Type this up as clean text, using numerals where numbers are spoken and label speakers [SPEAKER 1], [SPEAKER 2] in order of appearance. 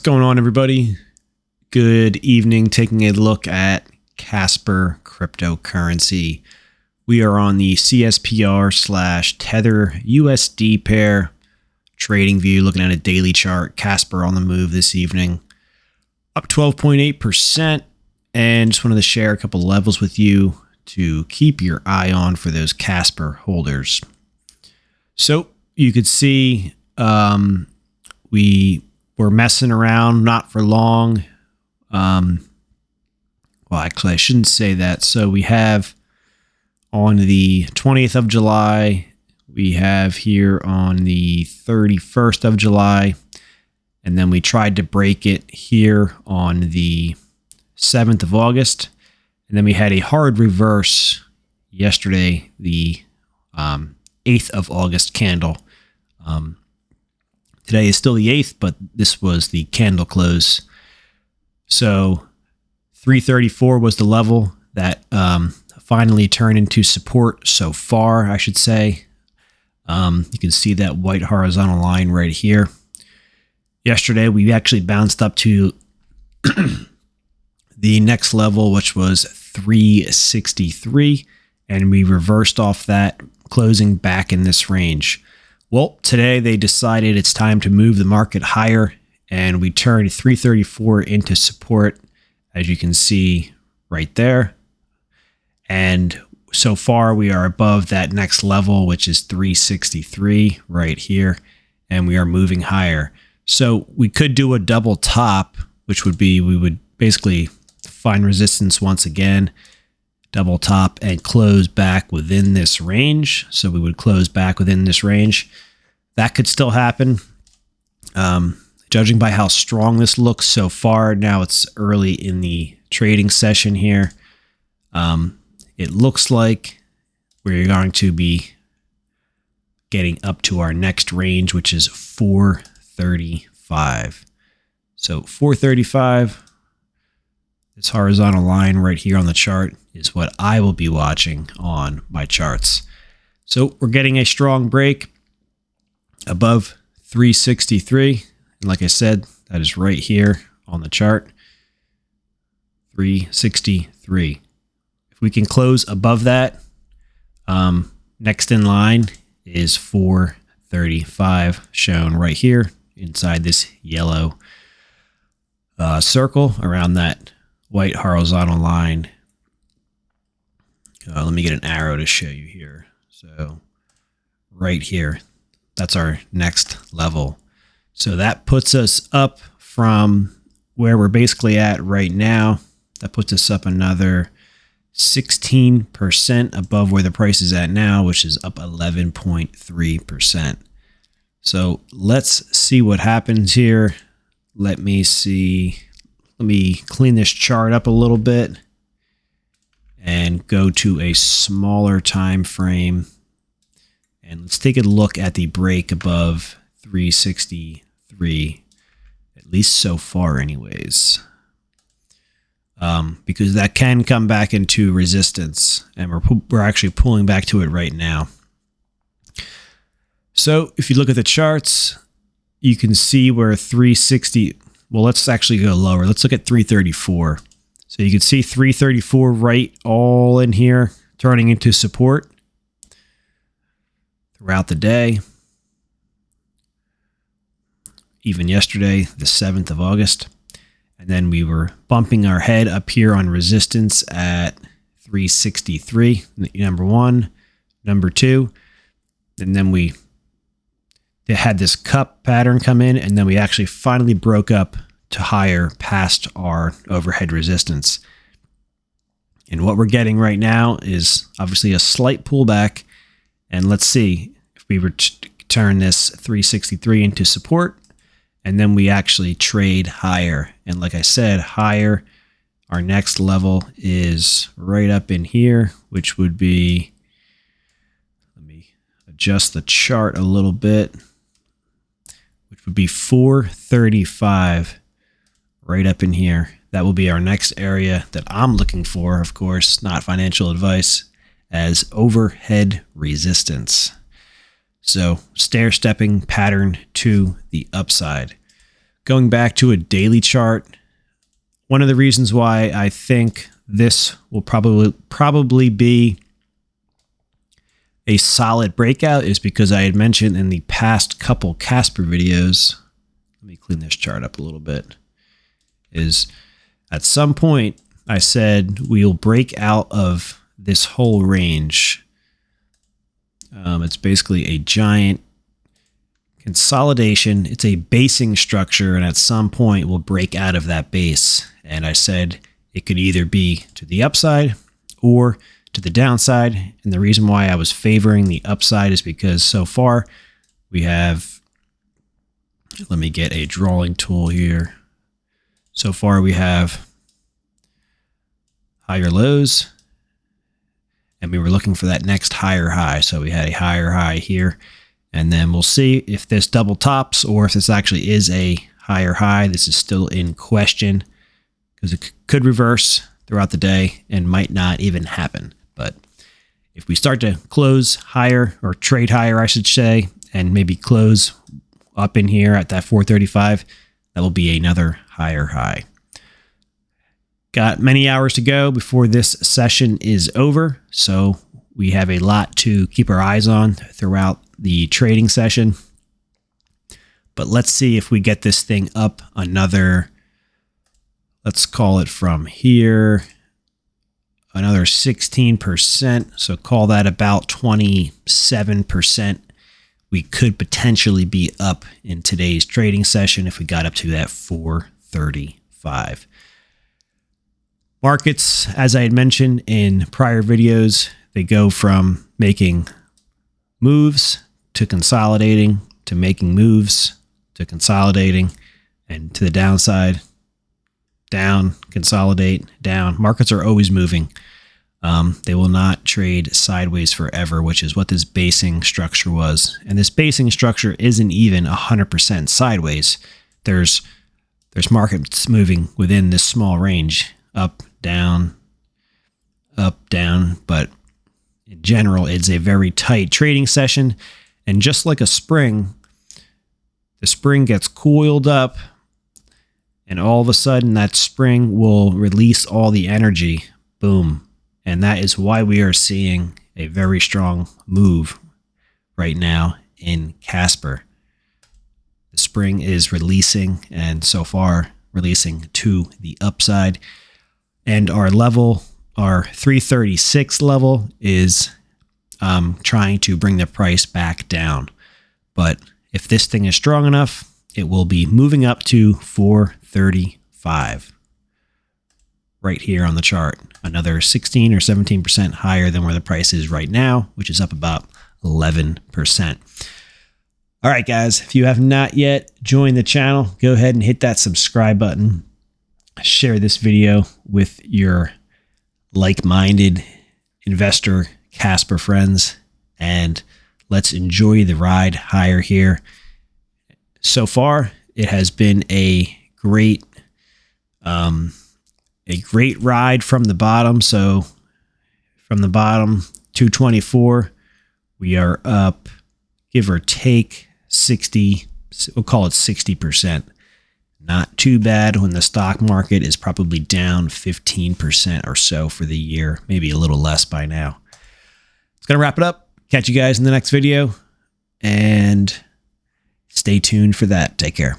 [SPEAKER 1] What's going on, everybody? Good evening. Taking a look at Casper cryptocurrency. We are on the CSPR/Tether USD pair trading view, looking at a daily chart. Casper on the move this evening, up 12.8%. And just wanted to share a couple levels with you to keep your eye on for those Casper holders. So you could see we were messing around, not for long. Well, actually, I shouldn't say that. So we have on the 20th of July, we have here on the 31st of July, and then we tried to break it here on the 7th of August, and then we had a hard reverse yesterday, the 8th of August candle. Today is still the 8th, but this was the candle close. So 334 was the level that finally turned into support so far, I should say. You can see that white horizontal line right here. Yesterday, we actually bounced up to the next level, which was 363, and we reversed off that, closing back in this range. Well, today they decided it's time to move the market higher, and we turned 334 into support, as you can see right there. And so far we are above that next level, which is 363 right here, and we are moving higher. So we could do a double top, which would be, we would basically find resistance once again, double top, and close back within this range. So we would close back within this range. That could still happen. Judging by how strong this looks so far, now it's early in the trading session here. It looks like we're going to be getting up to our next range, which is 435. So 435, this horizontal line right here on the chart is what I will be watching on my charts. So we're getting a strong break above 363. And like I said, that is right here on the chart, 363. If we can close above that, next in line is 435, shown right here inside this yellow circle around that white horizontal line. Let me get an arrow to show you here. So right here, that's our next level. So that puts us up from where we're basically at right now. That puts us up another 16% above where the price is at now, which is up 11.3%. So let's see what happens here. Let me see. Let me clean this chart up a little bit and go to a smaller time frame. And let's take a look at the break above 363, at least so far anyways. Because that can come back into resistance, and we're actually pulling back to it right now. So if you look at the charts, you can see where 360, well, let's actually go lower. Let's look at 334. So you can see 334 right all in here, turning into support throughout the day. Even yesterday, the 7th of August. And then we were bumping our head up here on resistance at 363, number one, number two. And then we had this cup pattern come in, and then we actually finally broke up to higher past our overhead resistance. And what we're getting right now is obviously a slight pullback. And let's see if we were to turn this 363 into support, and then we actually trade higher. And like I said, higher, our next level is right up in here, which would be, let me adjust the chart a little bit, which would be 435, right up in here. That will be our next area that I'm looking for, of course, not financial advice, as overhead resistance. So stair-stepping pattern to the upside. Going back to a daily chart, one of the reasons why I think this will probably be a solid breakout is because I had mentioned in the past couple Casper videos, let me clean this chart up a little bit, is at some point I said we'll break out of this whole range. It's basically a giant consolidation. It's a basing structure, and at some point we'll break out of that base. And I said it could either be to the upside or to the downside. And the reason why I was favoring the upside is because so far we have, let me get a drawing tool here. So far we have higher lows, and we were looking for that next higher high. So we had a higher high here, and then we'll see if this double tops or if this actually is a higher high. This is still in question because it could reverse throughout the day and might not even happen. But if we start to close higher, or trade higher, I should say, and maybe close up in here at that 435, that will be another higher high. Got many hours to go before this session is over, so we have a lot to keep our eyes on throughout the trading session. But let's see if we get this thing up another, let's call it from here, another 16%. So call that about 27%. We could potentially be up in today's trading session if we got up to that 435. Markets, as I had mentioned in prior videos, they go from making moves to consolidating to making moves to consolidating and to the downside. Down, consolidate, down. Markets are always moving. They will not trade sideways forever, which is what this basing structure was. And this basing structure isn't even 100% sideways. There's markets moving within this small range, up, down, but in general, it's a very tight trading session. And just like a spring, the spring gets coiled up, and all of a sudden that spring will release all the energy. Boom. And that is why we are seeing a very strong move right now in Casper. The spring is releasing, and so far releasing to the upside. And our level, our 336 level, is trying to bring the price back down. But if this thing is strong enough, it will be moving up to 435 right here on the chart. Another 16 or 17% higher than where the price is right now, which is up about 11%. All right, guys, if you have not yet joined the channel, go ahead and hit that subscribe button. Share this video with your like-minded investor Casper friends, and let's enjoy the ride higher here. So far, it has been a great ride from the bottom. So from the bottom, 224, we are up, give or take 60, we'll call it 60%. Not too bad when the stock market is probably down 15% or so for the year, maybe a little less by now. It's going to wrap it up. Catch you guys in the next video, and stay tuned for that. Take care.